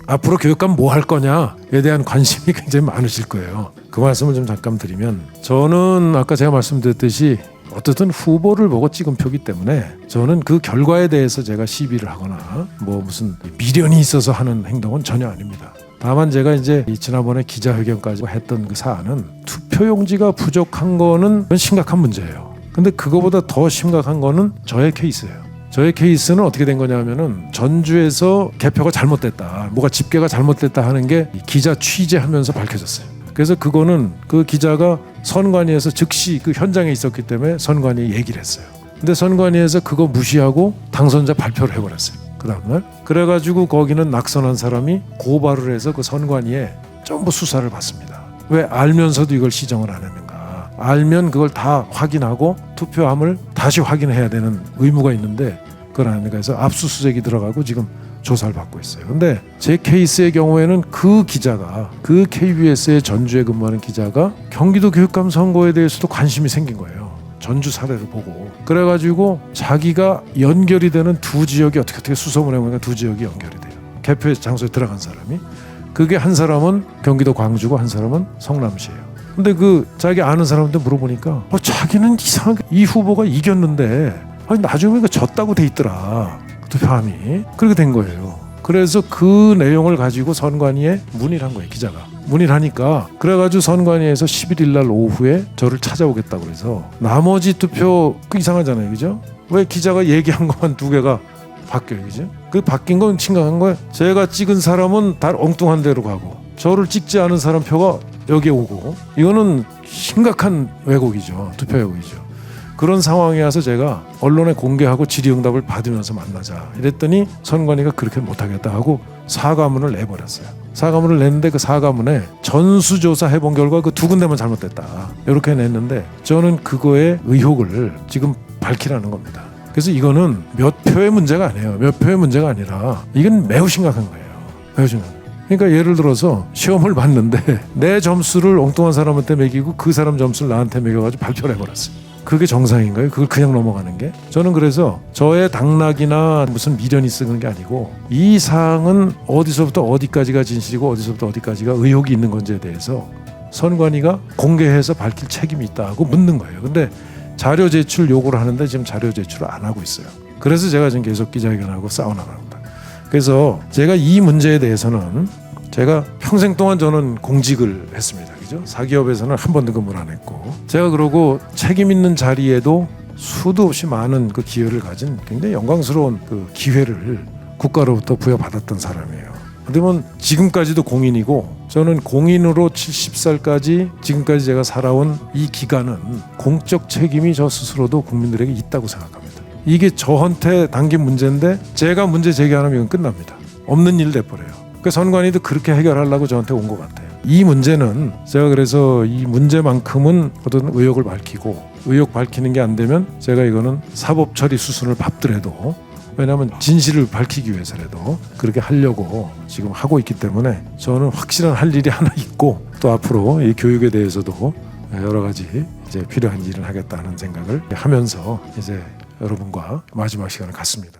앞으로 교육감 뭐 할 거냐에 대한 관심이 굉장히 많으실 거예요. 그 말씀을 좀 잠깐 드리면, 저는 아까 제가 말씀드렸듯이 어쨌든 후보를 보고 찍은 표기 때문에 저는 그 결과에 대해서 제가 시비를 하거나 뭐 무슨 미련이 있어서 하는 행동은 전혀 아닙니다. 다만 제가 이제 지난번에 기자회견까지 했던 그 사안은 투표용지가 부족한 거는 심각한 문제예요. 근데 그거보다 더 심각한 거는 저의 케이스예요. 저의 케이스는 어떻게 된 거냐면은 전주에서 개표가 잘못됐다, 뭐가 집계가 잘못됐다 하는 게 기자 취재하면서 밝혀졌어요. 그래서 그거는 그 기자가 선관위에서 즉시 그 현장에 있었기 때문에 선관위에 얘기를 했어요. 근데 선관위에서 그거 무시하고 당선자 발표를 해버렸어요. 그 다음날 그래가지고 거기는 낙선한 사람이 고발을 해서 그 선관위에 전부 수사를 받습니다. 왜 알면서도 이걸 시정을 안 했는가? 알면 그걸 다 확인하고 투표함을 다시 확인해야 되는 의무가 있는데 그걸 안 했는가 해서 압수수색이 들어가고 지금 조사를 받고 있어요. 근데 제 케이스의 경우에는 그 기자가, 그 KBS의 전주에 근무하는 기자가 경기도 교육감 선거에 대해서도 관심이 생긴 거예요. 전주 사례를 보고. 그래가지고 자기가 연결이 되는 두 지역이 어떻게 수소문해 보니까 두 지역이 연결이 돼요. 개표 장소에 들어간 사람이. 그게 한 사람은 경기도 광주고 한 사람은 성남시예요. 근데 그 자기 아는 사람한테 물어보니까 자기는 이상하게 이 후보가 이겼는데 아니 나중에 보니까 졌다고 돼 있더라. 투표함이. 그렇게 된 거예요. 그래서 그 내용을 가지고 선관위에 문의를 한 거예요. 기자가. 문의를 하니까 그래가지고 선관위에서 11일 날 오후에 저를 찾아오겠다고 해서 나머지 투표 그 이상하잖아요. 그죠? 왜 기자가 얘기한 것만 두 개가 바뀌어요. 그죠? 그 바뀐 건 심각한 거예요. 제가 찍은 사람은 다 엉뚱한 데로 가고 저를 찍지 않은 사람 표가 여기에 오고 이거는 심각한 왜곡이죠. 투표 왜곡이죠. 그런 상황에 와서 제가 언론에 공개하고 질의응답을 받으면서 만나자 이랬더니 선관위가 그렇게 못하겠다 하고 사과문을 내버렸어요. 사과문을 냈는데 그 사과문에 전수조사 해본 결과 그 두 군데만 잘못됐다 이렇게 냈는데 저는 그거에 의혹을 지금 밝히라는 겁니다. 그래서 이거는 몇 표의 문제가 아니에요. 몇 표의 문제가 아니라 이건 매우 심각한 거예요. 매우 심각한 거예요. 그러니까 예를 들어서 시험을 봤는데 내 점수를 엉뚱한 사람한테 매기고 그 사람 점수를 나한테 매겨가지고 발표를 해버렸어요. 그게 정상인가요? 그걸 그냥 넘어가는 게? 저는 그래서 저의 당락이나 무슨 미련이 쓰는 게 아니고 이 사항은 어디서부터 어디까지가 진실이고 어디서부터 어디까지가 의혹이 있는 건지에 대해서 선관위가 공개해서 밝힐 책임이 있다고 묻는 거예요. 근데 자료 제출 요구를 하는데 지금 자료 제출을 안 하고 있어요. 그래서 제가 지금 계속 기자회견하고 싸워나갑니다. 그래서 제가 이 문제에 대해서는 제가 평생 동안 저는 공직을 했습니다. 그죠? 사기업에서는 한 번도 근무를 안 했고 제가 그러고 책임 있는 자리에도 수도 없이 많은 그 기회를 가진 굉장히 영광스러운 그 기회를 국가로부터 부여받았던 사람이에요. 그러면 지금까지도 공인이고 저는 공인으로 70살까지 지금까지 제가 살아온 이 기간은 공적 책임이 저 스스로도 국민들에게 있다고 생각합니다. 이게 저한테 당긴 문제인데 제가 문제 제기하면 이건 끝납니다. 없는 일 돼버려요. 그 선관위도 그렇게 해결하려고 저한테 온 것 같아요. 이 문제는 제가 그래서 이 문제만큼은 어떤 의혹을 밝히고 의혹 밝히는 게 안 되면 제가 이거는 사법 처리 수순을 밟더라도 왜냐하면 진실을 밝히기 위해서라도 그렇게 하려고 지금 하고 있기 때문에 저는 확실한 할 일이 하나 있고 또 앞으로 이 교육에 대해서도 여러 가지 이제 필요한 일을 하겠다는 생각을 하면서 이제 여러분과 마지막 시간을 갖습니다.